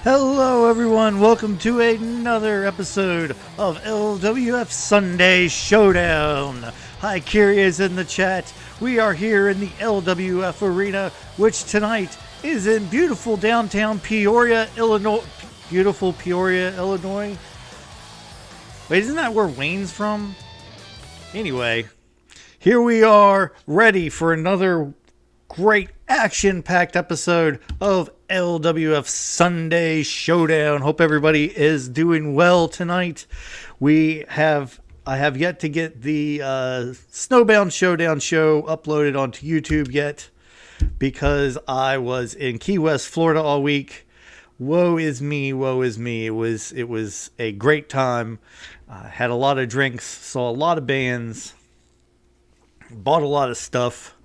Hello everyone, welcome to another episode of LWF Sunday Showdown. Hi, Kiri is in the chat. We are here in the LWF Arena, which tonight is in beautiful downtown Peoria, Illinois. Beautiful Peoria, Illinois. Wait, isn't that where Wayne's from? Anyway, here we are, ready for another great action-packed episode of LWF Sunday Showdown. Hope everybody is doing well tonight. I have yet to get the Snowbound Showdown show uploaded onto YouTube yet because I was in Key West, Florida all week. Woe is me, woe is me. It was a great time. Had a lot of drinks, saw a lot of bands, bought a lot of stuff.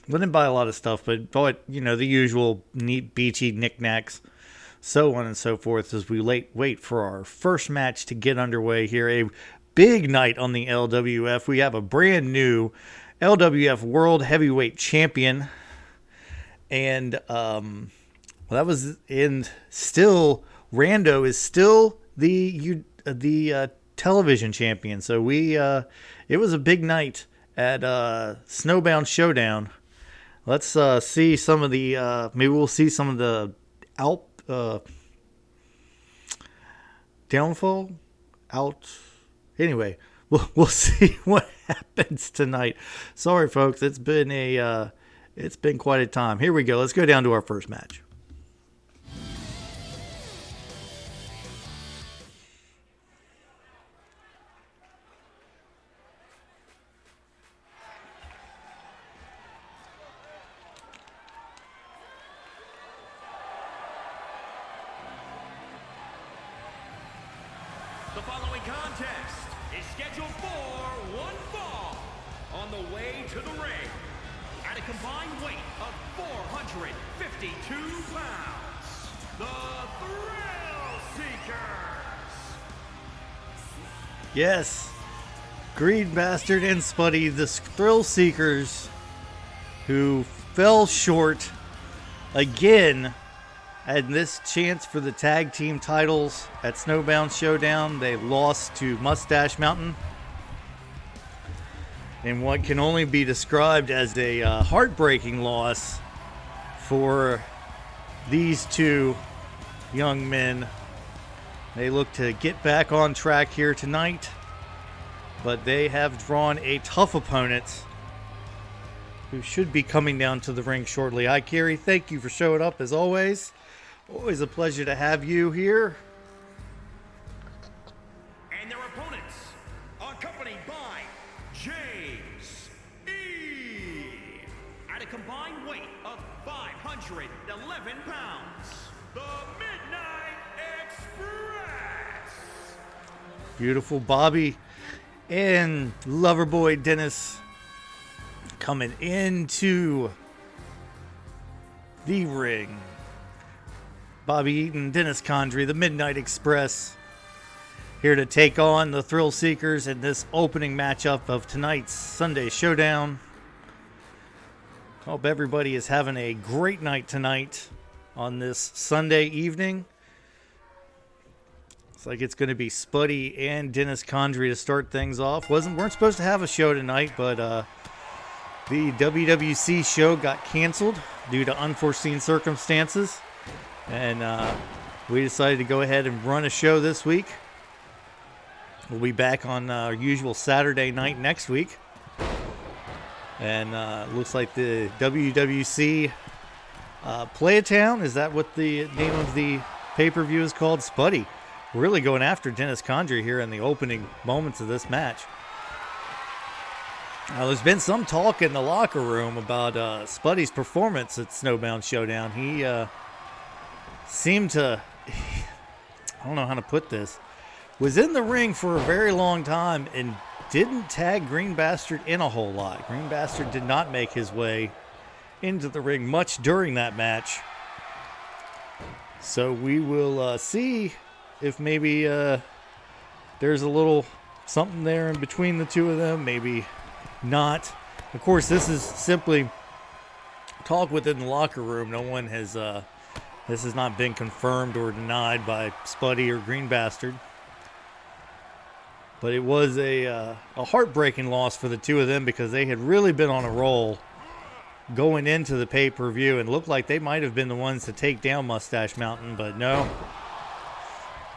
Didn't buy a lot of stuff, but bought, the usual neat, beachy knickknacks, so on and so forth, as we wait for our first match to get underway here. A big night on the LWF. We have a brand new LWF World Heavyweight Champion, and that was in still Rando is still the television champion. So it was a big night at Snowbound Showdown. Let's see some of the, maybe we'll see some of the anyway, we'll see what happens tonight. Sorry, folks, it's been quite a time. Here we go. Let's go down to our first match. The following contest is scheduled for one fall on the way to the ring at a combined weight of 452 pounds. The Thrillseekers. Yes, Green Bastard and Spuddy, the Thrillseekers, who fell short again. And this chance for the tag team titles at Snowbound Showdown, they lost to Mustache Mountain in what can only be described as a heartbreaking loss for these two young men. They look to get back on track here tonight, but they have drawn a tough opponent who should be coming down to the ring shortly. Hi, Kiri. Thank you for showing up as always. Always a pleasure to have you here. And their opponents, accompanied by James E. At a combined weight of 511 pounds, the Midnight Express. Beautiful Bobby and Loverboy Dennis coming into the ring. Bobby Eaton, Dennis Condrey, the Midnight Express, here to take on the Thrillseekers in this opening matchup of tonight's Sunday Showdown. Hope everybody is having a great night tonight on this Sunday evening. Looks like it's going to be Spuddy and Dennis Condrey to start things off. Weren't supposed to have a show tonight, but the WWC show got canceled due to unforeseen circumstances. And we decided to go ahead and run a show this week. We'll be back on our usual Saturday night next week. And looks like the WWC Play-A-Town, is that what the name of the pay-per-view is called? Spuddy really going after Dennis Condrey here in the opening moments of this match. Now, there's been some talk in the locker room about Spuddy's performance at Snowbound Showdown. He seemed to, I don't know how to put this, was in the ring for a very long time and didn't tag Green Bastard in a whole lot. Green Bastard did not make his way into the ring much during that match. So we will see if maybe there's a little something there in between the two of them, maybe not. Of course, this is simply talk within the locker room. No one has This has not been confirmed or denied by Spuddy or Green Bastard. But it was a heartbreaking loss for the two of them because they had really been on a roll going into the pay-per-view and looked like they might have been the ones to take down Mustache Mountain, but no.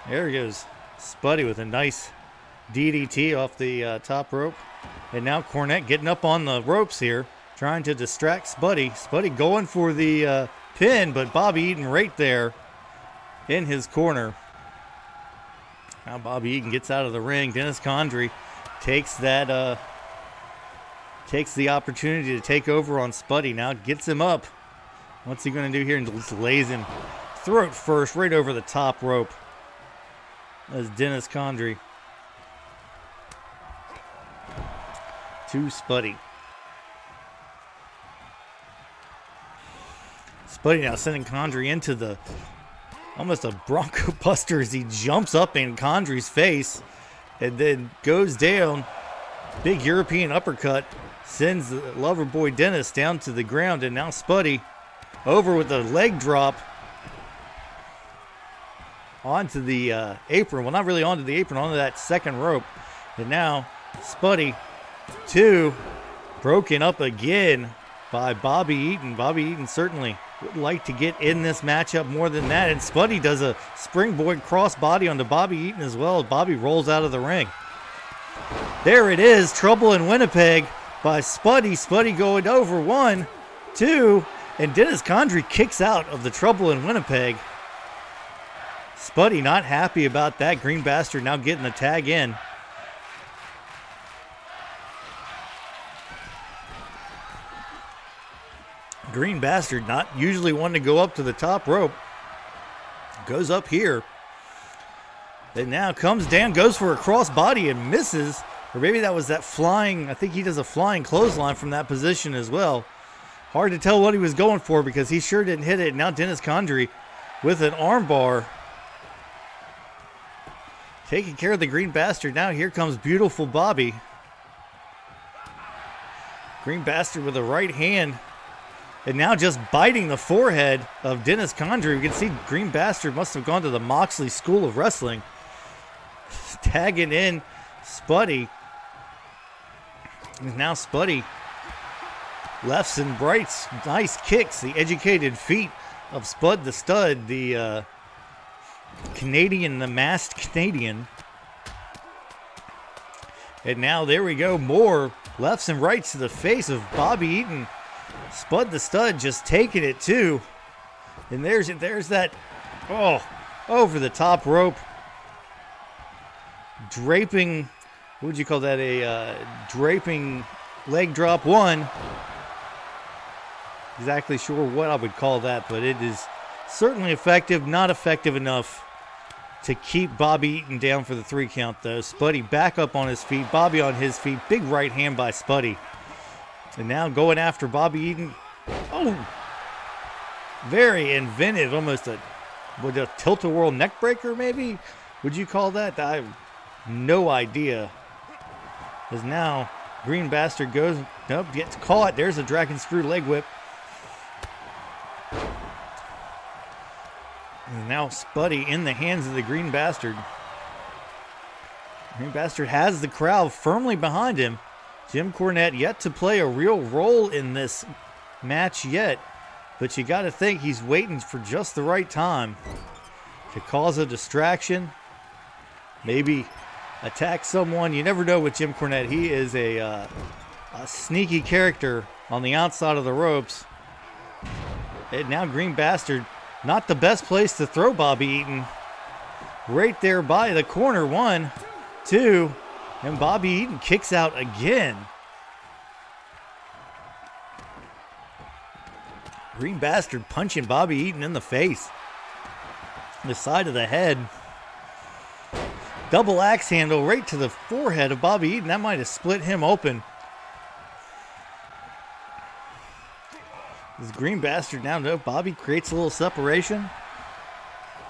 There he goes. Spuddy with a nice DDT off the top rope. And now Cornette getting up on the ropes here, trying to distract Spuddy. Spuddy going for the pin, but Bobby Eaton right there in his corner. Now Bobby Eaton gets out of the ring. Dennis Condrey takes that, takes the opportunity to take over on Spuddy. Now gets him up. What's he going to do here? And just lays him throat first right over the top rope. As Dennis Condrey to Spuddy. Spuddy now sending Condrey into the almost a Bronco Buster as he jumps up in Condrey's face and then goes down. Big European uppercut sends the lover boy Dennis down to the ground, and now Spuddy over with a leg drop onto the apron. Well, not really onto the apron, onto that second rope. And now Spuddy, two, broken up again by Bobby Eaton. Bobby Eaton certainly would like to get in this matchup more than that. And Spuddy does a springboard crossbody onto Bobby Eaton as well as Bobby rolls out of the ring. There it is, Trouble in Winnipeg by Spuddy. Spuddy going over, 1, 2, and Dennis Condrey kicks out of the Trouble in Winnipeg. Spuddy not happy about that. Green Bastard now getting the tag in. Green Bastard not usually wanting to go up to the top rope. Goes up here. And now comes down, goes for a crossbody and misses. Or maybe that was that flying, I think he does a flying clothesline from that position as well. Hard to tell what he was going for because he sure didn't hit it. Now Dennis Condrey with an armbar. Taking care of the Green Bastard. Now here comes beautiful Bobby. Green Bastard with a right hand. And now just biting the forehead of Dennis Condrey. We can see Green Bastard must have gone to the Moxley School of Wrestling. Tagging in Spuddy. And now Spuddy lefts and rights. Nice kicks. The educated feet of Spud the Stud. The Canadian, the masked Canadian. And now there we go. More lefts and rights to the face of Bobby Eaton. Spud the Stud just taking it too. And there's that, over the top rope. Draping, what would you call that? A draping leg drop, 1. Exactly sure what I would call that, but it is certainly effective. Not effective enough to keep Bobby Eaton down for the 3 count though. Spuddy back up on his feet. Bobby on his feet. Big right hand by Spuddy. And now going after Bobby Eaton. Oh! Very inventive. Almost a tilt-a-whirl neck breaker, maybe? Would you call that? I have no idea. As now Green Bastard goes. Nope, gets caught. There's a dragon screw leg whip. And now Spuddy in the hands of the Green Bastard. Green Bastard has the crowd firmly behind him. Jim Cornette yet to play a real role in this match yet, but you got to think he's waiting for just the right time to cause a distraction, maybe attack someone. You never know with Jim Cornette. He is a sneaky character on the outside of the ropes. And now Green Bastard, not the best place to throw Bobby Eaton. Right there by the corner, 1, 2, and Bobby Eaton kicks out again. Green Bastard punching Bobby Eaton in the face. The side of the head. Double axe handle right to the forehead of Bobby Eaton. That might have split him open. This Green Bastard now, no, Bobby creates a little separation.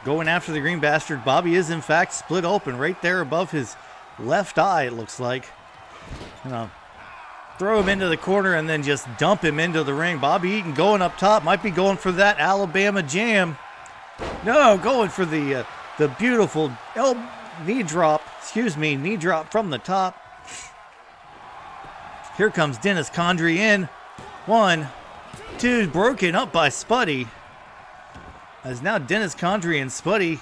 Going after the Green Bastard. Bobby is in fact split open right there above his left eye, it looks like. Throw him into the corner and then just dump him into the ring. Bobby Eaton going up top. Might be going for that Alabama jam. No, going for the beautiful knee drop from the top. Here comes Dennis Condrey in. 1, 2, broken up by Spuddy. As now Dennis Condrey and Spuddy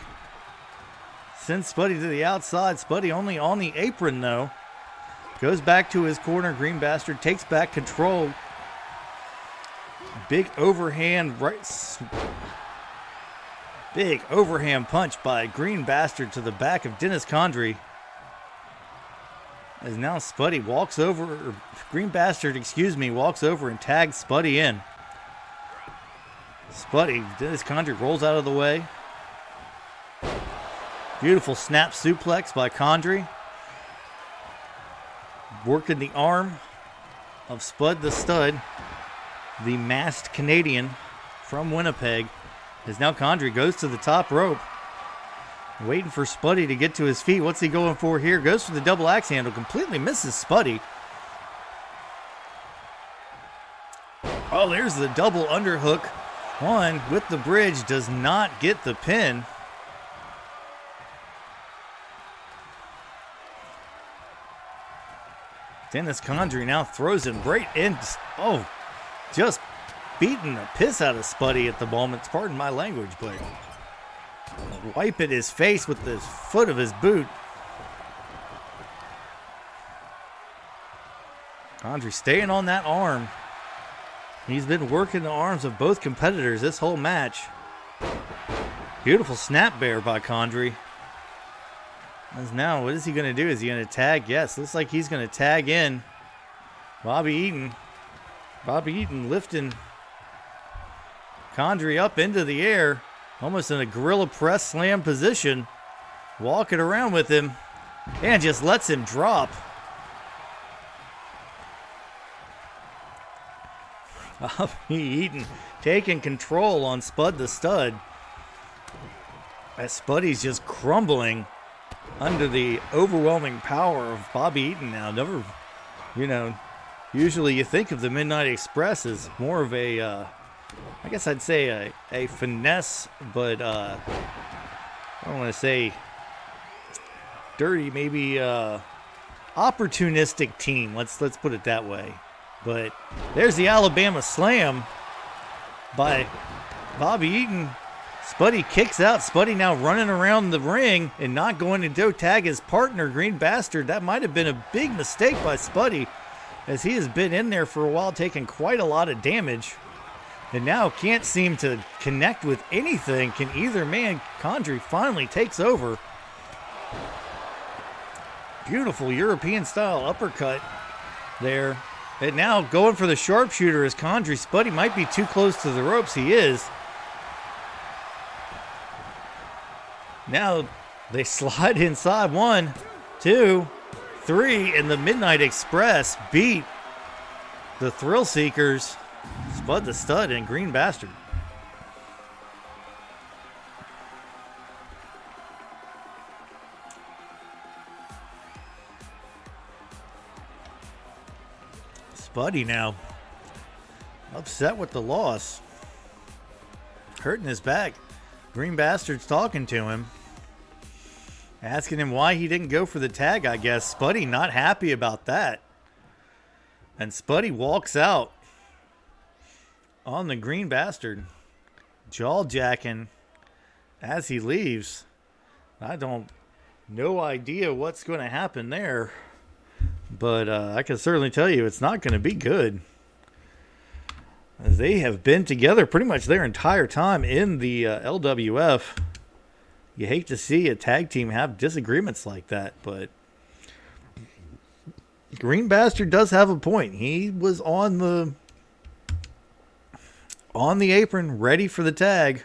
sends Spuddy to the outside. Spuddy only on the apron though. Goes back to his corner. Green Bastard takes back control. Big overhand punch by Green Bastard to the back of Dennis Condrey. As now Spuddy walks over, Green Bastard, walks over and tags Spuddy in. Dennis Condrey rolls out of the way. Beautiful snap suplex by Condrey. Working the arm of Spud the Stud, the masked Canadian from Winnipeg. As now Condrey goes to the top rope. Waiting for Spuddy to get to his feet. What's he going for here? Goes for the double axe handle. Completely misses Spuddy. Oh, there's the double underhook. One with the bridge. Does not get the pin. Dennis Condrey now throws him right in. Oh, just beating the piss out of Spuddy at the moment. Pardon my language, but wiping his face with the foot of his boot. Condrey staying on that arm. He's been working the arms of both competitors this whole match. Beautiful snap bear by Condrey. As now, what is he going to do? Is he going to tag? Yes, looks like he's going to tag in Bobby Eaton. Bobby Eaton lifting Condrey up into the air. Almost in a gorilla press slam position. Walking around with him. And just lets him drop. Bobby Eaton taking control on Spud the Stud. As Spuddy's just crumbling under the overwhelming power of Bobby Eaton now. Never, usually you think of the Midnight Express as more of a... I guess I'd say a finesse, but I don't want to say dirty, maybe opportunistic team. Let's put it that way. But there's the Alabama Slam by Bobby Eaton. Spuddy kicks out. Spuddy now running around the ring and not going to go tag his partner, Green Bastard. That might have been a big mistake by Spuddy, as he has been in there for a while, taking quite a lot of damage. And now can't seem to connect with anything. Can either man? Condrey finally takes over. Beautiful European style uppercut there. And now going for the sharpshooter is Condrey. Spuddy might be too close to the ropes. He is. Now they slide inside. 1, 2, 3. And the Midnight Express beat the Thrillseekers. Spud the Stud and Green Bastard. Spuddy now upset with the loss. Hurting his back. Green Bastard's talking to him. Asking him why he didn't go for the tag, I guess. Spuddy not happy about that. And Spuddy walks out on the Green Bastard, jaw jacking as he leaves. No idea what's going to happen there, but I can certainly tell you it's not going to be good, as they have been together pretty much their entire time in the LWF. You hate to see a tag team have disagreements like that, but Green Bastard does have a point. He was on the apron, ready for the tag,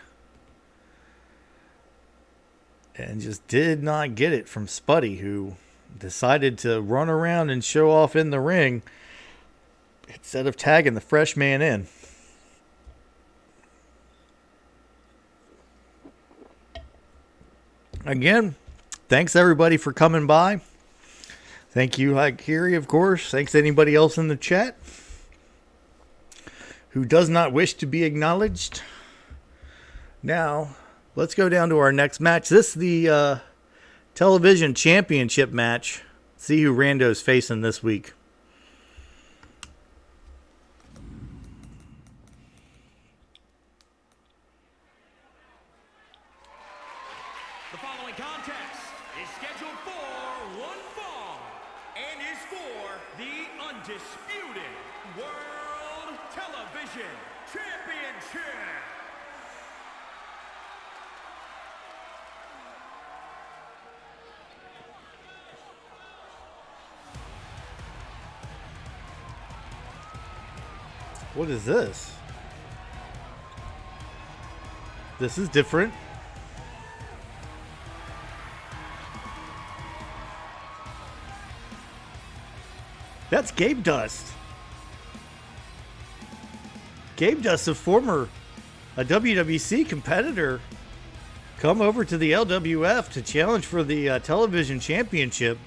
and just did not get it from Spuddy, who decided to run around and show off in the ring instead of tagging the fresh man in. Again, thanks everybody for coming by. Thank you, Kiri, of course. Thanks to anybody else in the chat who does not wish to be acknowledged. Now, let's go down to our next match. This is the television championship match. See who Rando's facing this week. The following contest is scheduled for one fall and is for the undisputed World Television Championship. What is this? This is different. That's Gabedust. Gabedust, a WWC competitor, come over to the LWF to challenge for the television championship.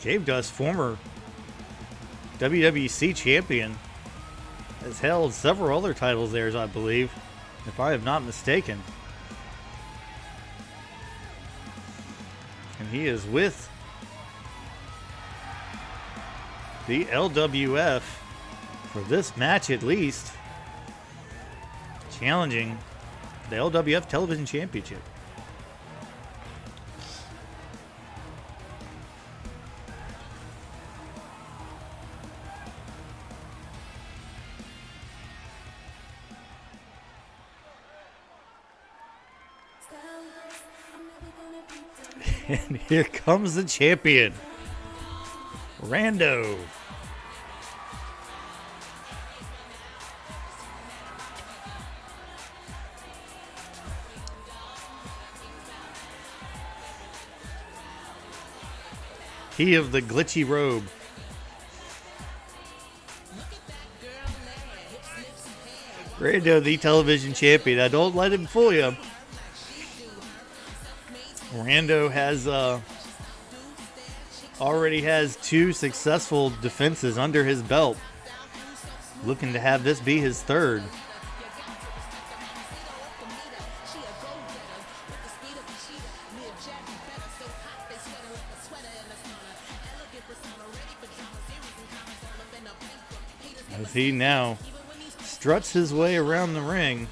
Gabedust, former WWC champion, has held several other titles there, I believe, if I am not mistaken. And he is with the LWF for this match at least, challenging the LWF Television Championship. And here comes the champion, Rando. He of the glitchy robe. Rando, the television champion. Now, don't let him fool you. Rando has already has 2 successful defenses under his belt. Looking to have this be his 3rd. As he now struts his way around the ring.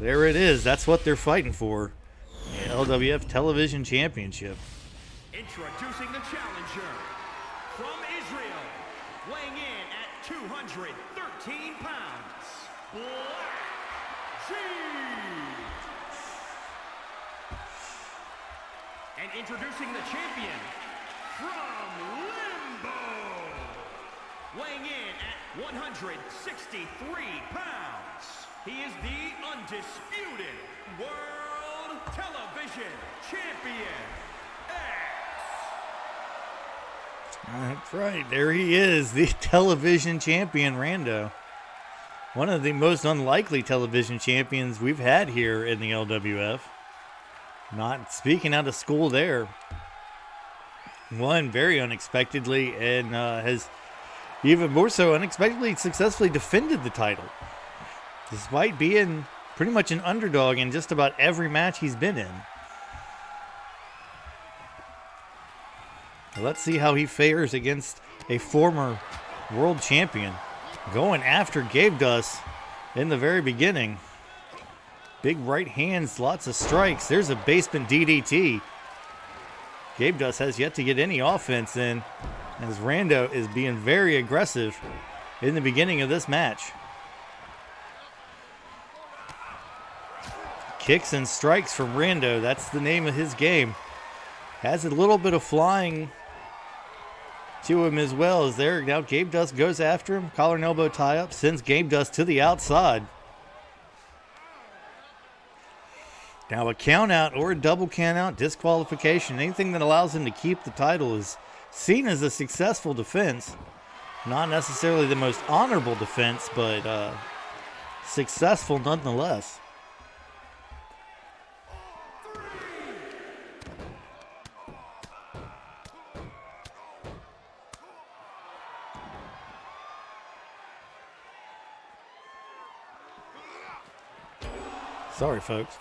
There it is. That's what they're fighting for. The LWF Television Championship. Introducing the challenger from Israel, weighing in at 213 pounds, Black Sheep. And introducing the champion from Limbo, weighing in at 163 pounds. He is the undisputed World Television Champion, X. That's right. There he is, the television champion, Rando. One of the most unlikely television champions we've had here in the LWF. Not speaking out of school there. Won very unexpectedly and has even more so unexpectedly successfully defended the title. Despite being pretty much an underdog in just about every match he's been in. Let's see how he fares against a former world champion. Going after Gabedust in the very beginning. Big right hands, lots of strikes. There's a basement DDT. Gabedust has yet to get any offense in, as Rando is being very aggressive in the beginning of this match. Kicks and strikes from Rando. That's the name of his game. Has a little bit of flying to him as well. As there now Gabedust goes after him. Collar and elbow tie up. Sends Gabedust to the outside. Now a count out or a double count out, disqualification, anything that allows him to keep the title is seen as a successful defense. Not necessarily the most honorable defense, but successful nonetheless. Sorry, folks.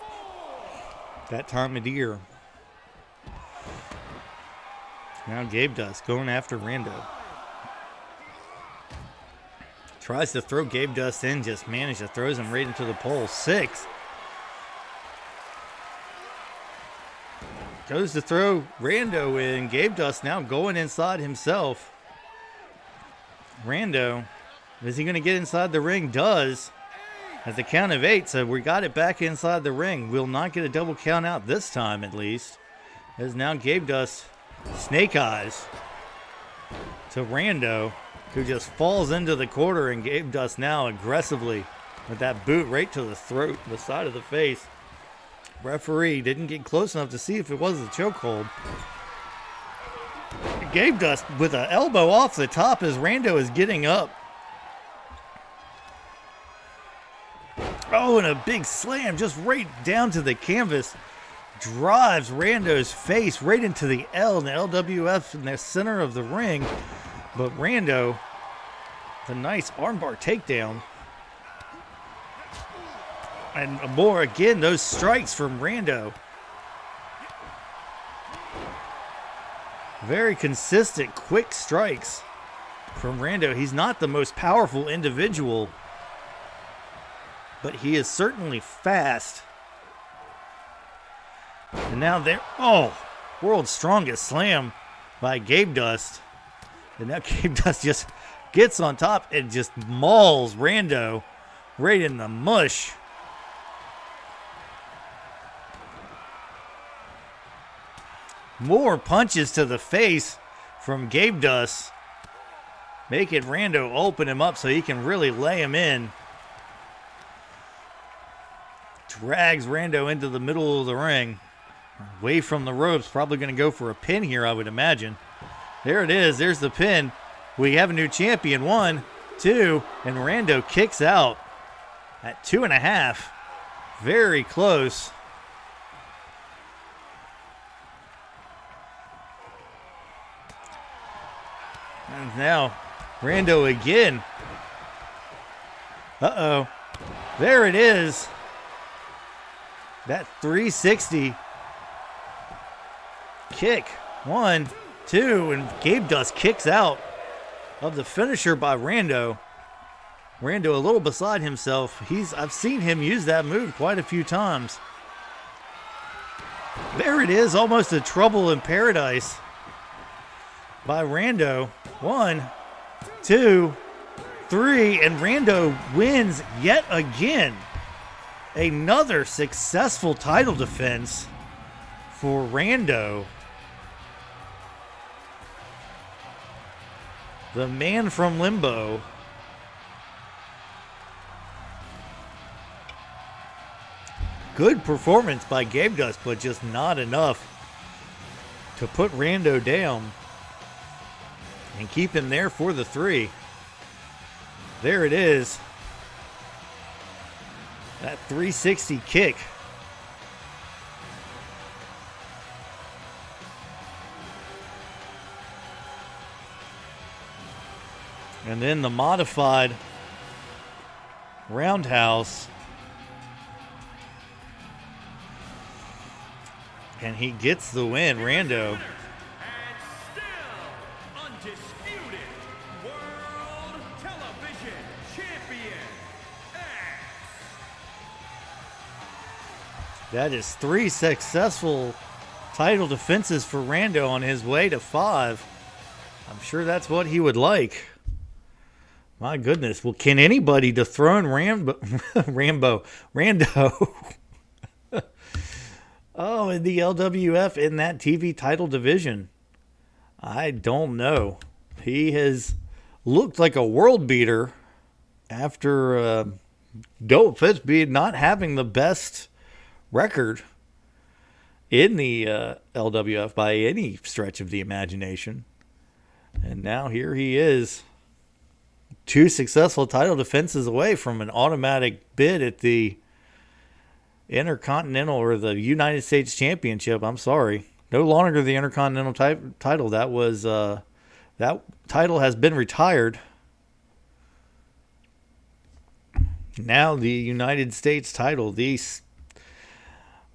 That time of the year. Now Gabedust going after Rando. Tries to throw Gabedust in, just manages, throws him right into the pole. 6. Goes to throw Rando in. Gabedust now going inside himself. Rando, is he going to get inside the ring? Does. At the count of 8, so we got it back inside the ring. We'll not get a double count out this time, at least. As now Gabedust snake eyes to Rando, who just falls into the quarter, and Gabedust now aggressively with that boot right to the throat, the side of the face. Referee didn't get close enough to see if it was a chokehold. Gabedust with an elbow off the top as Rando is getting up. Oh, and a big slam just right down to the canvas. Drives Rando's face right into the L in the LWF in the center of the ring. But Rando, the nice armbar takedown. And more again, those strikes from Rando. Very consistent, quick strikes from Rando. He's not the most powerful individual, but he is certainly fast. And now there, world's strongest slam by Gabedust. And now Gabedust just gets on top and just mauls Rando right in the mush. More punches to the face from Gabedust, making Rando open him up so he can really lay him in. Drags Rando into the middle of the ring, away from the ropes. Probably going to go for a pin here, I would imagine. There it is. There's the pin. We have a new champion. 1, 2, and Rando kicks out at 2.5. Very close. And now Rando again. Uh-oh. There it is. That 360 kick. 1, 2, and Gabedust kicks out of the finisher by Rando. Rando a little beside himself. I've seen him use that move quite a few times. There it is, almost a trouble in paradise by Rando. 1, 2, 3, and Rando wins yet again. Another successful title defense for Rando. The man from Limbo. Good performance by Gabedust, but just not enough to put Rando down and keep him there for the 3. There it is. That 360 kick. And then the modified roundhouse. And he gets the win, Rando. And still undisputed World Television Champion X. That is 3 successful title defenses for Rando on his way to 5. I'm sure that's what he would like. My goodness. Well, can anybody dethrone Rando? Oh, in the LWF in that TV title division? I don't know. He has looked like a world beater after Dope Fist not having the best record in the LWF by any stretch of the imagination. And now here he is, 2 successful title defenses away from an automatic bid at the Intercontinental or the United States Championship. I'm sorry, no longer the Intercontinental title. That was that title has been retired. Now the United States title, the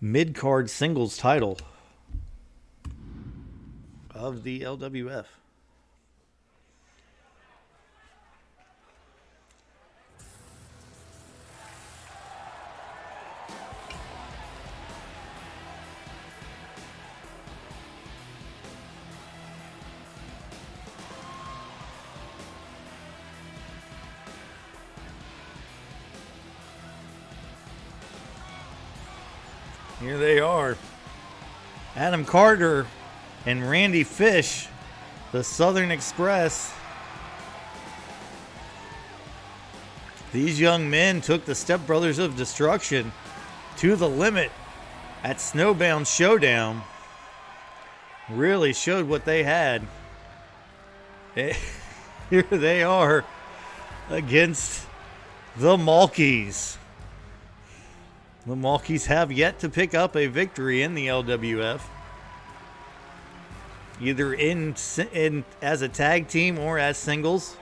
mid-card singles title of the LWF. Here they are. Adam Carter and Randy Fish, the Southern Express. These young men took the Step Brothers of Destruction to the limit at Snowbound Showdown. Really showed what they had. Here they are against the Mulkeys. The Mulkeys have yet to pick up a victory in the LWF, either in as a tag team or as singles.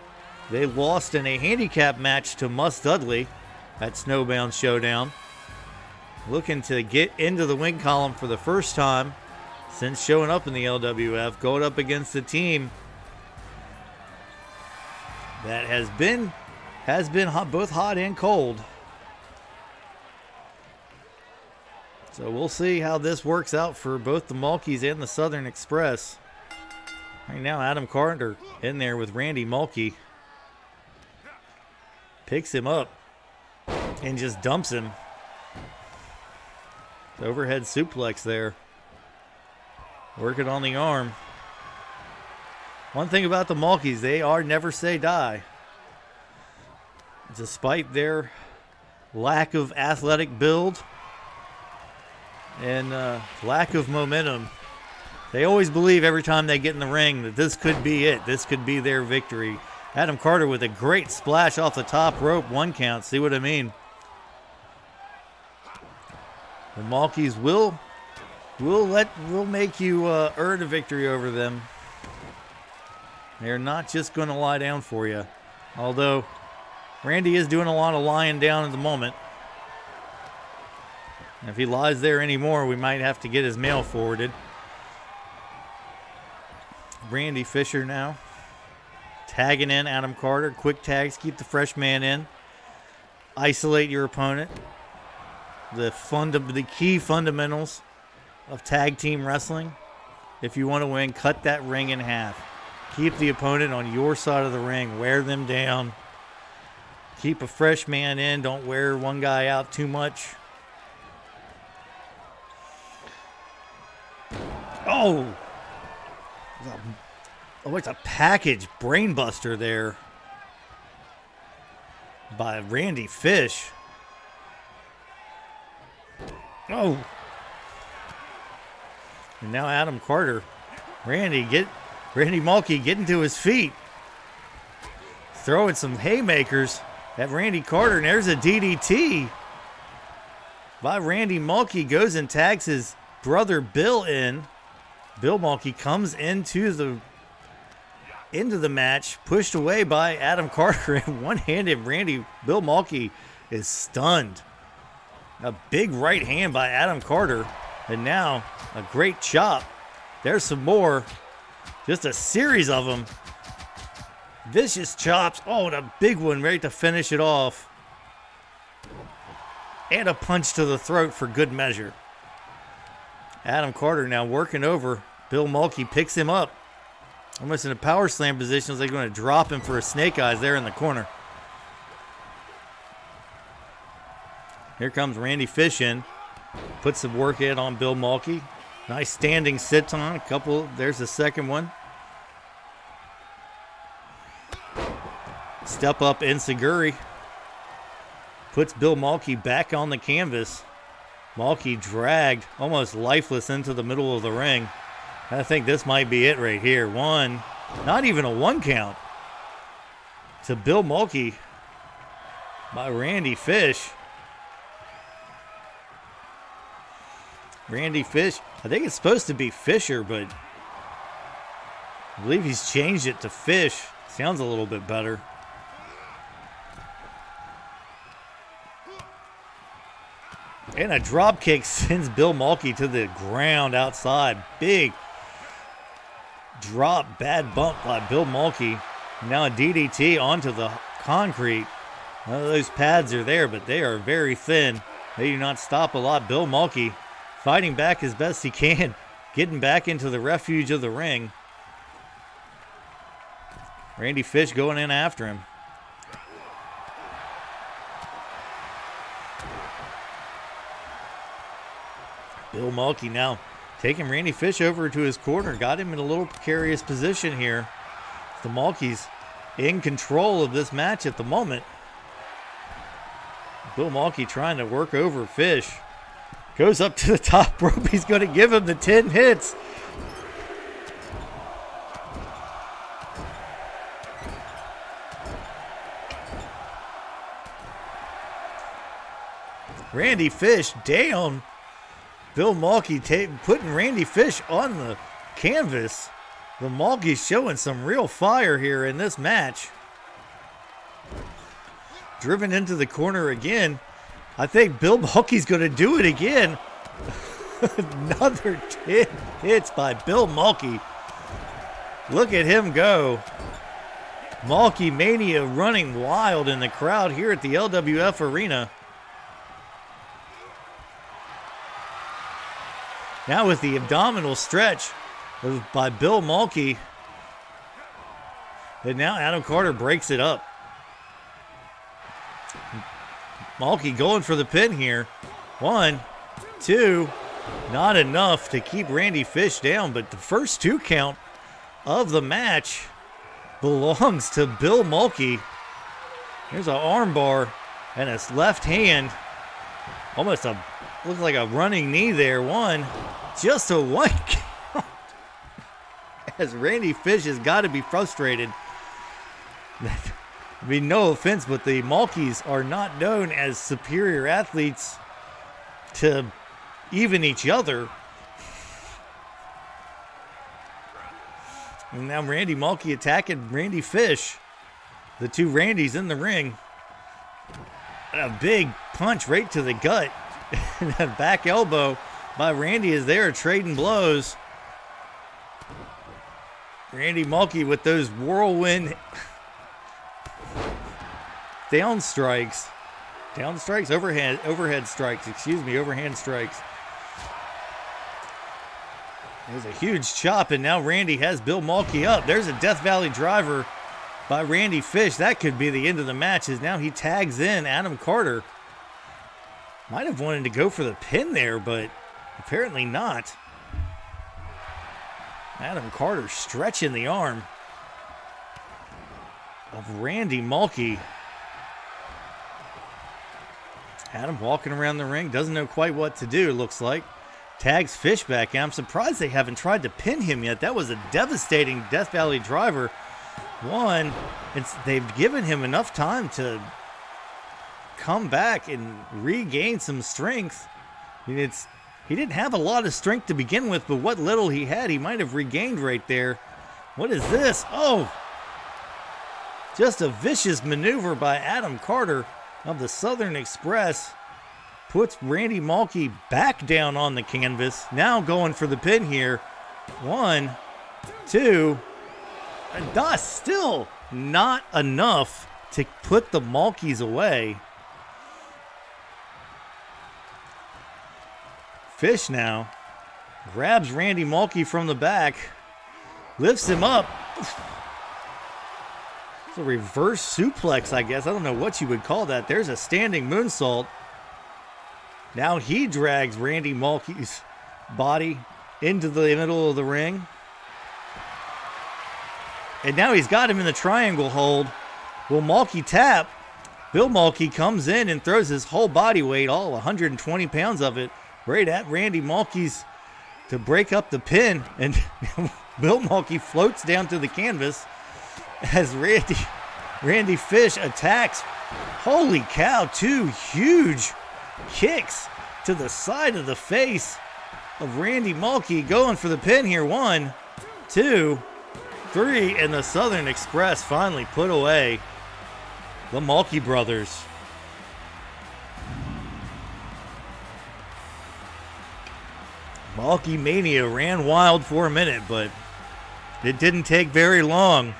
They lost in a handicap match to Mus Dudley at Snowbound Showdown. Looking to get into the win column for the first time since showing up in the LWF, going up against a team that has been both hot and cold. So we'll see how this works out for both the Mulkeys and the Southern Express. Right now, Adam Carter in there with Randy Mulkey. Picks him up and just dumps him. The overhead suplex there. Working on the arm. One thing about the Mulkeys, they are never say die. Despite their lack of athletic build and lack of momentum, they always believe every time they get in the ring that this could be it. This could be their victory. Adam Carter with a great splash off the top rope. 1 count. See what I mean? The Mulkeys will make you earn a victory over them. They're not just going to lie down for you. Although Randy is doing a lot of lying down at the moment. If he lies there anymore, we might have to get his mail forwarded. Randy Fisher now tagging in Adam Carter. Quick tags, keep the fresh man in. Isolate your opponent. The key fundamentals of tag team wrestling. If you want to win, cut that ring in half. Keep the opponent on your side of the ring. Wear them down. Keep a fresh man in. Don't wear one guy out too much. Oh, it's a package brainbuster there by Randy Fish. Oh. And now Adam Carter. Randy Mulkey getting to his feet. Throwing some haymakers at Randy Carter. And there's a DDT by Randy Mulkey. Goes and tags his brother Bill in. Bill Mulkey comes into the match, pushed away by Adam Carter, and one-handed Bill Mulkey is stunned. A big right hand by Adam Carter, and now a great chop. There's some more, just a series of them. Vicious chops. Oh, and a big one ready to finish it off. And a punch to the throat for good measure. Adam Carter now working over. Bill Mulkey picks him up. Almost in a power slam position as they're going to drop him for a snake eyes there in the corner. Here comes Randy Fish in. Puts some work in on Bill Mulkey. Nice standing sit-on. There's the second one. Step up Inseguri. Puts Bill Mulkey back on the canvas. Mulkey dragged almost lifeless into the middle of the ring. I think this might be it right here. One, not even a 1 count to Bill Mulkey by Randy Fish. Randy Fish, I think it's supposed to be Fisher, but I believe he's changed it to Fish. Sounds a little bit better. And a drop kick sends Bill Mulkey to the ground outside. Big drop, bad bump by Bill Mulkey. Now a DDT onto the concrete. Those pads are there, but they are very thin. They do not stop a lot. Bill Mulkey fighting back as best he can, getting back into the refuge of the ring. Randy Fish going in after him. Bill Mulkey now taking Randy Fish over to his corner. Got him in a little precarious position here. The Mulkeys in control of this match at the moment. Bill Mulkey trying to work over Fish. Goes up to the top rope. He's going to give him the 10 hits. Randy Fish down. Bill Mulkey putting Randy Fish on the canvas. The Mulkeys showing some real fire here in this match. Driven into the corner again. I think Bill Mulkey's going to do it again. Another 10 hits by Bill Mulkey. Look at him go. Mulkey Mania running wild in the crowd here at the LWF Arena. Now with the abdominal stretch by Bill Mulkey. And now Adam Carter breaks it up. Mulkey going for the pin here. 1, 2. Not enough to keep Randy Fish down, but the first 2 count of the match belongs to Bill Mulkey. Here's an armbar and his left hand. Almost looks like a running knee there. 1. Just a 1 count. As Randy Fish has got to be frustrated. I mean, no offense, but the Mulkeys are not known as superior athletes to even each other. And now Randy Mulkey attacking Randy Fish. The 2 Randys in the ring. And a big punch right to the gut. And a back elbow by Randy as they are trading blows. Randy Mulkey with those whirlwind overhand strikes, overhand strikes. There's a huge chop, and now Randy has Bill Mulkey up. There's a Death Valley driver by Randy Fish. That could be the end of the match, as now he tags in Adam Carter. Might have wanted to go for the pin there, but apparently not. Adam Carter stretching the arm of Randy Mulkey. Adam walking around the ring, doesn't know quite what to do, looks like. Tags Fish back. I'm surprised they haven't tried to pin him yet. That was a devastating Death Valley driver. 1, they've given him enough time to come back and regain some strength. I mean, he didn't have a lot of strength to begin with, but what little he had, he might have regained right there. What is this? Oh! Just a vicious maneuver by Adam Carter of the Southern Express. Puts Randy Mulkey back down on the canvas. Now going for the pin here. 1, 2. And still not enough to put the Mulkeys away. Fish now grabs Randy Mulkey from the back. Lifts him up. It's a reverse suplex, I guess. I don't know what you would call that. There's a standing moonsault. Now he drags Randy Mulkey's body into the middle of the ring. And now he's got him in the triangle hold. Will Mulkey tap? Bill Mulkey comes in and throws his whole body weight, all 120 pounds of it, right at Randy Mulkey's to break up the pin. And Bill Mulkey floats down to the canvas as Randy Fish attacks. Holy cow, 2 huge kicks to the side of the face of Randy Mulkey, going for the pin here. 1, 2, 3, and the Southern Express finally put away the Mulkey brothers. Mulkey Mania ran wild for a minute, but it didn't take very long.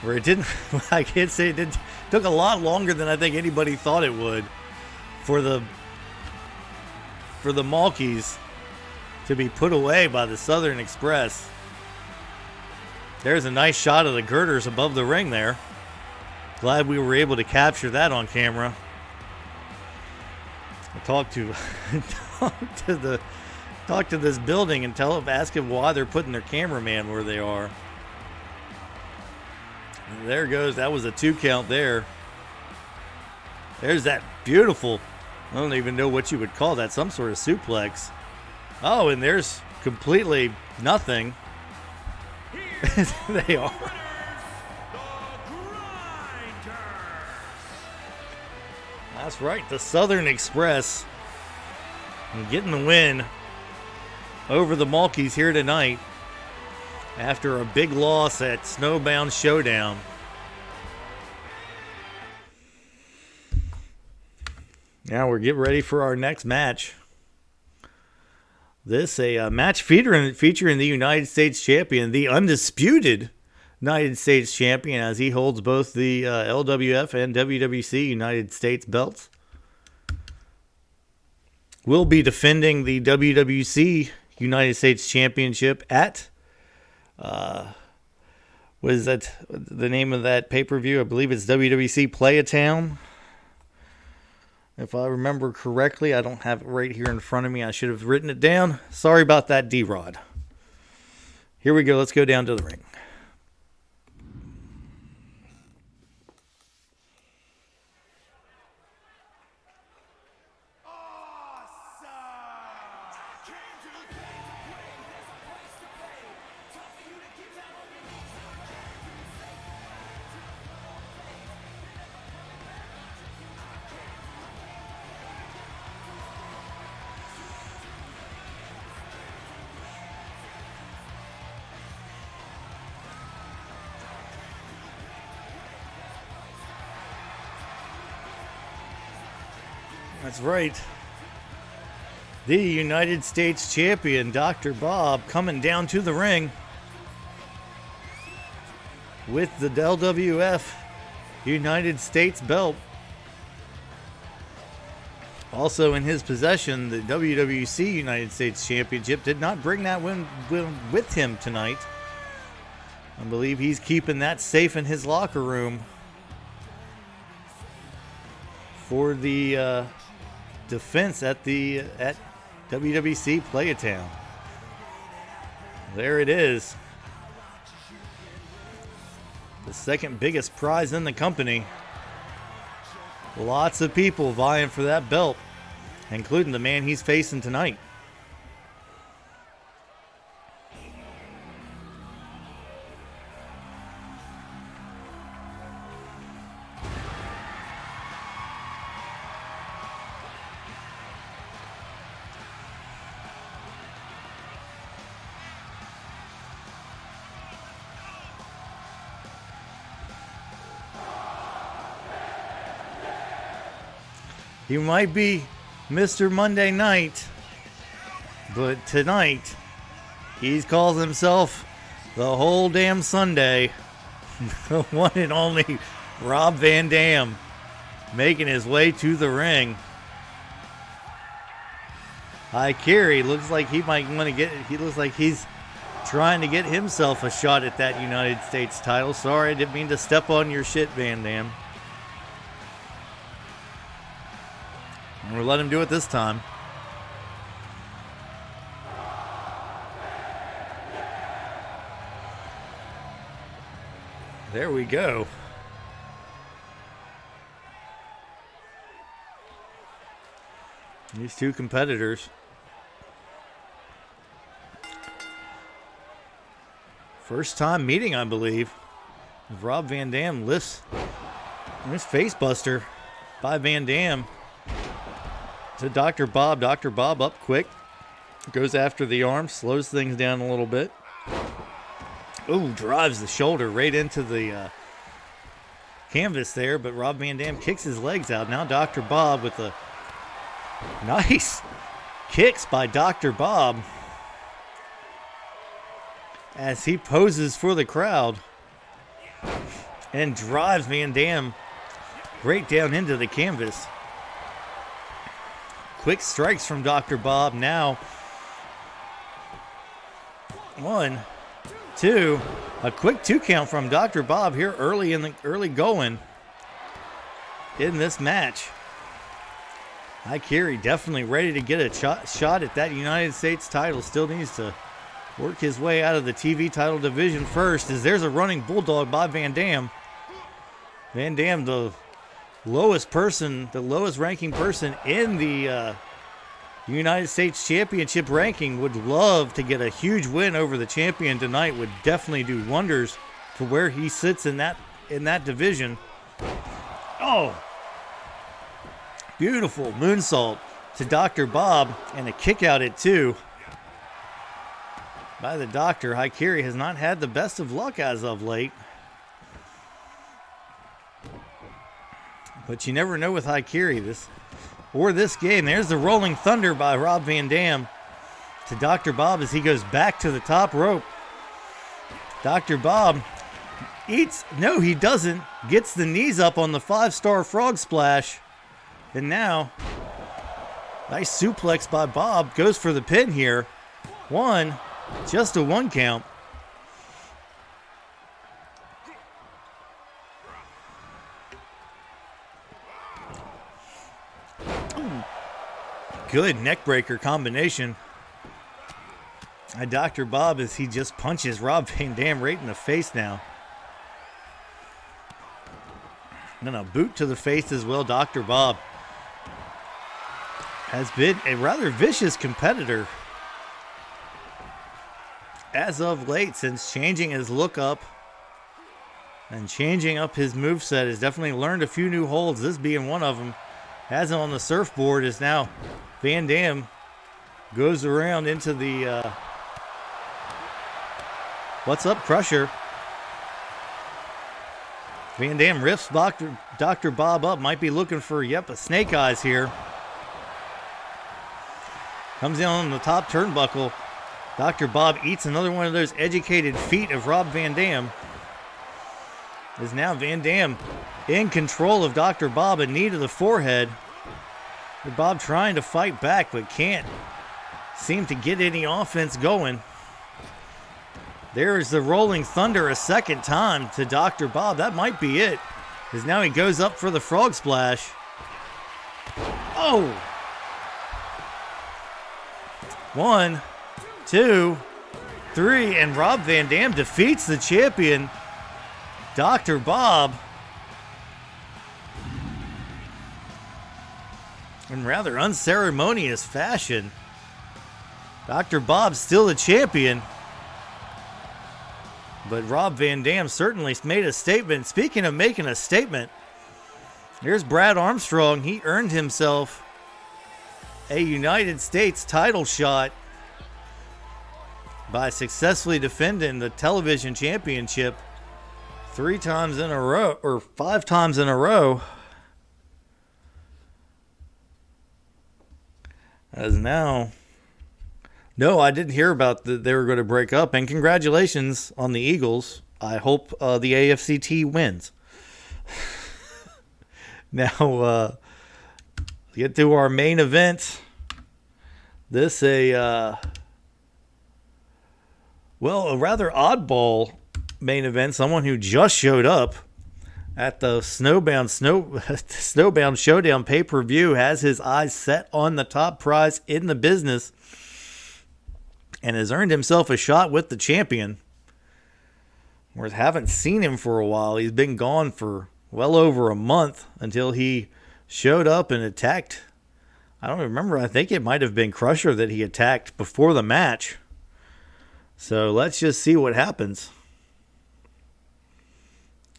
Or it didn't, I can't say it didn't, took a lot longer than I think anybody thought it would for the Mulkeys to be put away by the Southern Express. There's a nice shot of the girders above the ring there. Glad we were able to capture that on camera. I'll talk to this building and ask them why they're putting their cameraman where they are. And there goes. That was a 2 count there. There's that beautiful, I don't even know what you would call that, some sort of suplex. Oh, and there's completely nothing. They are. That's right, the Southern Express getting the win over the Mulkeys here tonight after a big loss at Snowbound Showdown. Now we're getting ready for our next match. This a match featuring the United States champion, the undisputed United States champion, as he holds both the LWF and WWC United States belts. Will be defending the WWC United States Championship at, what is that, the name of that pay-per-view? I believe it's WWC Play-A-Town. If I remember correctly, I don't have it right here in front of me. I should have written it down. Sorry about that, Drod. Here we go. Let's go down to the ring. That's right. The United States champion, Dr. Bob, coming down to the ring with the LWF United States belt. Also in his possession, the WWC United States Championship. Did not bring that win with him tonight. I believe he's keeping that safe in his locker room for the defense at WWC Play-A-Town. There it is. The second biggest prize in the company. Lots of people vying for that belt, including the man he's facing tonight. He might be Mr. Monday Night, but tonight he calls himself the whole damn Sunday. The one and only Rob Van Dam making his way to the ring. Ikiri looks like he might want to get, he looks like he's trying to get himself a shot at that United States title. Sorry, I didn't mean to step on your shit, Van Dam. We'll let him do it this time. There we go. These two competitors. First time meeting, I believe. Rob Van Dam lifts this face buster by Van Dam to Dr. Bob. Dr. Bob up quick. Goes after the arm. Slows things down a little bit. Ooh, drives the shoulder right into the canvas there. But Rob Van Dam kicks his legs out. Now Dr. Bob with a nice kicks by Dr. Bob as he poses for the crowd and drives Van Dam right down into the canvas. Quick strikes from Dr. Bob now. 1, 2. A quick 2 count from Dr. Bob here early going in this match. Haikiri definitely ready to get a shot at that United States title. Still needs to work his way out of the TV title division first, as there's a running bulldog by Van Dam. Van Dam, the lowest ranking person in the United States Championship ranking, would love to get a huge win over the champion tonight. Would definitely do wonders for where he sits in that division. Oh, beautiful moonsault to Dr. Bob, and a kick out at 2 by the Doctor. Haikiri has not had the best of luck as of late, but you never know with Haikiri this game. There's the Rolling Thunder by Rob Van Dam to Dr. Bob as he goes back to the top rope. Dr. Bob he doesn't, gets the knees up on the 5-star frog splash, and now nice suplex by Bob, goes for the pin here. Just a 1 count. Good neckbreaker combination. Dr. Bob, as he just punches Rob Van Dam right in the face now. And then a boot to the face as well. Dr. Bob has been a rather vicious competitor as of late, since changing his look up and changing up his moveset. Has definitely learned a few new holds, this being one of them. Has him on the surfboard, as now Van Dam goes around into the what's up crusher. Van Dam rips Dr. Bob up. Might be looking for, a snake eyes here. Comes in on the top turnbuckle. Dr. Bob eats another one of those educated feet of Rob Van Dam. Is now Van Dam in control of Dr. Bob, a knee to the forehead. Bob trying to fight back, but can't seem to get any offense going. There's the Rolling Thunder a second time to Dr. Bob. That might be it, because now he goes up for the frog splash. Oh! 1, 2, 3, and Rob Van Dam defeats the champion, Dr. Bob, in rather unceremonious fashion. Dr. Bob still the champion, but Rob Van Dam certainly made a statement. Speaking of making a statement, here's Brad Armstrong. He earned himself a United States title shot by successfully defending the television championship 5 times in a row. As now, no, I didn't hear about they were going to break up, and congratulations on the Eagles. I hope the AFCT wins. Now, get to our main event. This a rather oddball main event. Someone who just showed up at the Snowbound Showdown pay-per-view has his eyes set on the top prize in the business and has earned himself a shot with the champion. We haven't seen him for a while. He's been gone for well over a month until he showed up and attacked. I don't remember. I think it might have been Crusher that he attacked before the match. So let's just see what happens.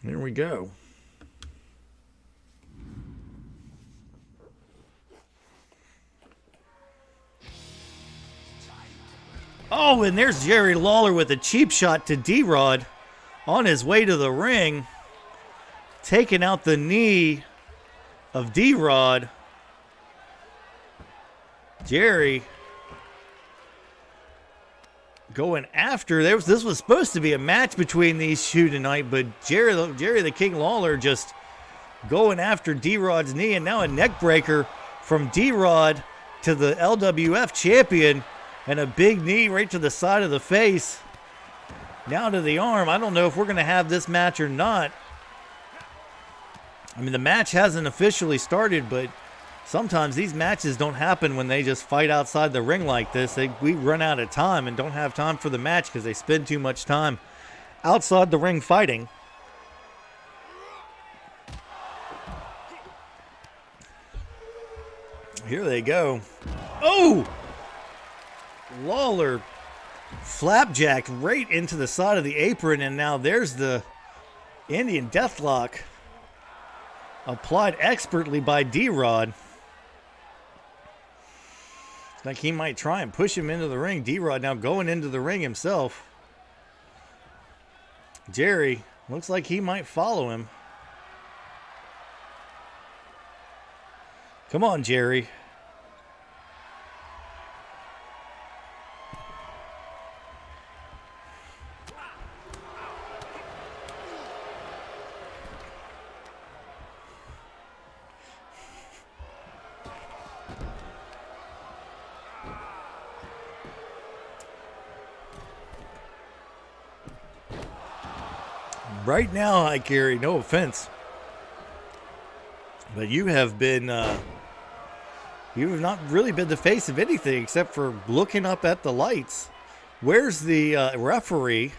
Here we go. Oh, and there's Jerry Lawler with a cheap shot to Drod on his way to the ring, taking out the knee of Drod. Jerry going after. This was supposed to be a match between these two tonight, but Jerry the King Lawler just going after D-Rod's knee, and now a neck breaker from D-Rod to the LWF champion, and a big knee right to the side of the face. Now to the arm. I don't know if we're going to have this match or not. I mean, the match hasn't officially started, but sometimes these matches don't happen when they just fight outside the ring like this. We run out of time and don't have time for the match because they spend too much time outside the ring fighting. Here they go. Oh! Lawler flapjacked right into the side of the apron, and now there's the Indian Deathlock applied expertly by D-Rod. Like he might try and push him into the ring. D-Rod now going into the ring himself. Jerry looks like he might follow him. Come on, Jerry. Right now, I carry no offense, but you have been, you have not really been the face of anything except for looking up at the lights. Where's the referee?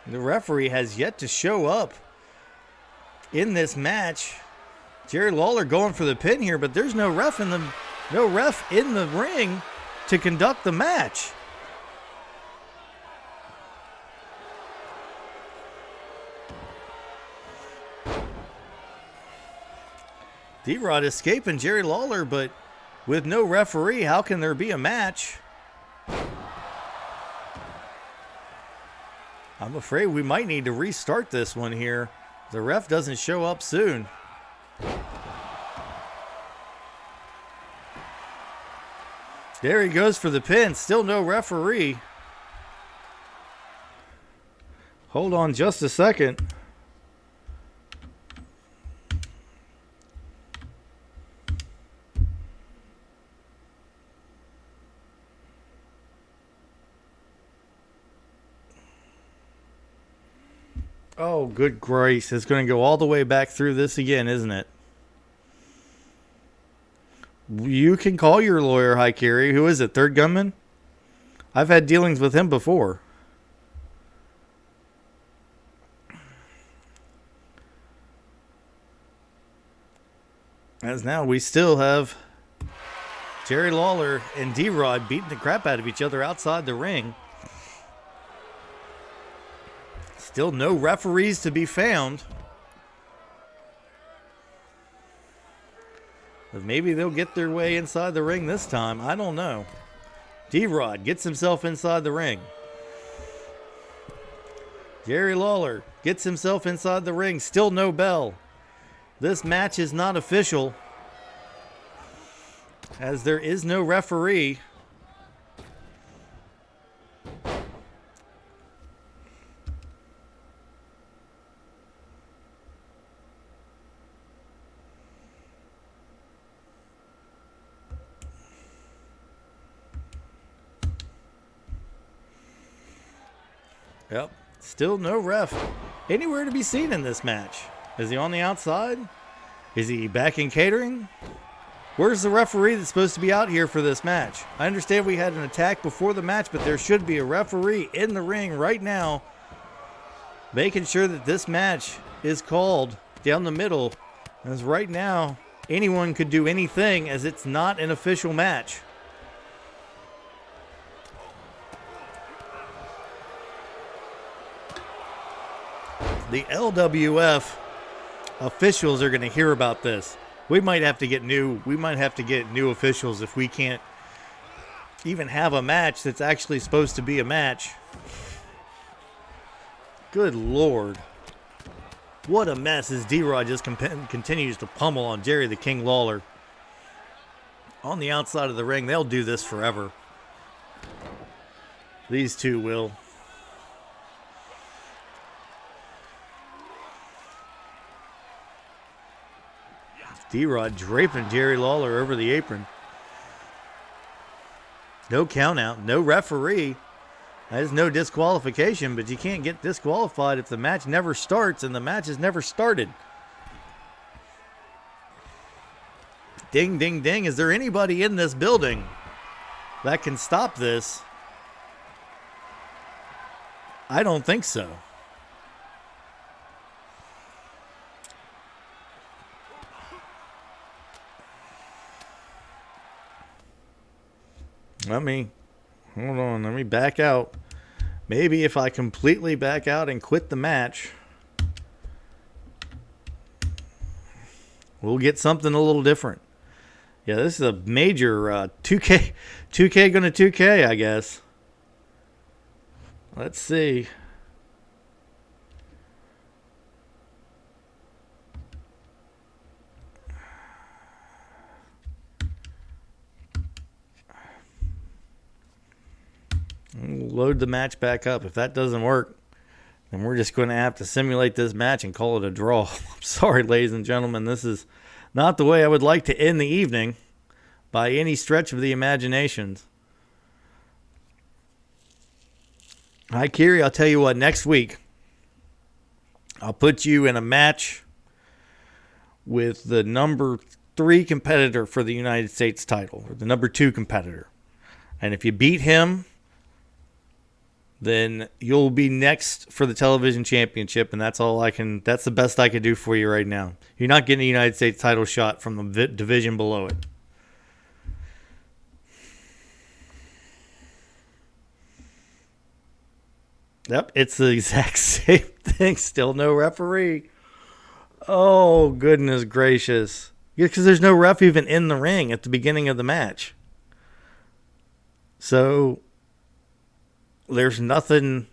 The referee has yet to show up in this match. Jerry Lawler going for the pin here, but there's no ref in the ring to conduct the match. D-Rod escaping Jerry Lawler, but with no referee, how can there be a match? I'm afraid we might need to restart this one here. The ref doesn't show up soon. There he goes for the pin. Still no referee. Hold on just a second. Oh, good grace. It's going to go all the way back through this again, isn't it? You can call your lawyer, Haikiri. Who is it, Third Gunman? I've had dealings with him before. As now we still have Jerry Lawler and D-Rod beating the crap out of each other outside the ring. Still no referees to be found. But maybe they'll get their way inside the ring this time. I don't know. D-Rod gets himself inside the ring. Jerry Lawler gets himself inside the ring. Still no bell. This match is not official, as there is no referee. Yep, still no ref anywhere to be seen in this match. Is he on the outside? Is he back in catering? Where's the referee that's supposed to be out here for this match? I understand we had an attack before the match, but there should be a referee in the ring right now making sure that this match is called down the middle. As right now, anyone could do anything as it's not an official match. The LWF officials are going to hear about this. We might have to get new officials if we can't even have a match that's actually supposed to be a match. Good Lord. What a mess as D-Rod just continues to pummel on Jerry the King Lawler. On the outside of the ring, they'll do this forever. These two will. Drod draping Jerry Lawler over the apron. No count out, no referee. There's no disqualification, but you can't get disqualified if the match never starts, and the match has never started. Ding, ding, ding. Is there anybody in this building that can stop this? I don't think so. Hold on, let me back out. Maybe if I completely back out and quit the match, we'll get something a little different. Yeah, this is a major 2K going to 2K, I guess. Let's see. Load the match back up. If that doesn't work, then we're just going to have to simulate this match and call it a draw. I'm sorry, ladies and gentlemen. This is not the way I would like to end the evening by any stretch of the imagination. Hi, Kiri. I'll tell you what, next week, I'll put you in a match with the number 3 competitor for the United States title, or the number 2 competitor. And if you beat him, then you'll be next for the television championship, and that's the best I can do for you right now. You're not getting a United States title shot from the division below it. Yep, it's the exact same thing. Still no referee. Oh, goodness gracious. Yeah, because there's no ref even in the ring at the beginning of the match. So there's nothing.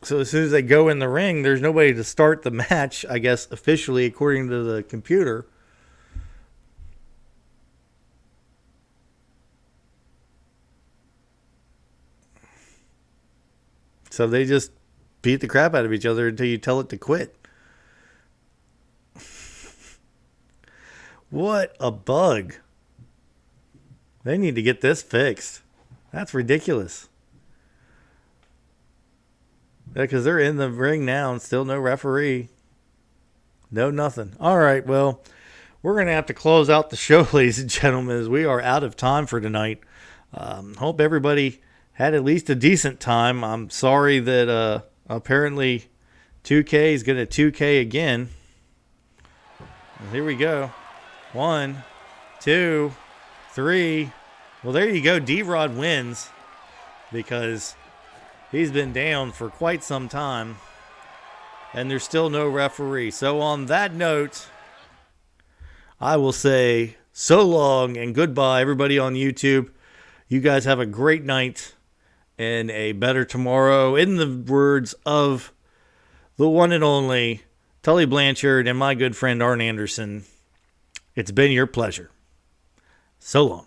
So as soon as they go in the ring, there's nobody to start the match, I guess, officially, according to the computer. So they just beat the crap out of each other until you tell it to quit. What a bug. They need to get this fixed. That's ridiculous. Yeah, because they're in the ring now and still no referee. No nothing. All right, well, we're going to have to close out the show, ladies and gentlemen, as we are out of time for tonight. Hope everybody had at least a decent time. I'm sorry that apparently 2K is going to 2K again. And here we go. 1, 2, 3. Well, there you go. Drod wins because he's been down for quite some time, and there's still no referee. So on that note, I will say so long and goodbye, everybody on YouTube. You guys have a great night and a better tomorrow. In the words of the one and only Tully Blanchard and my good friend Arn Anderson, it's been your pleasure. So long.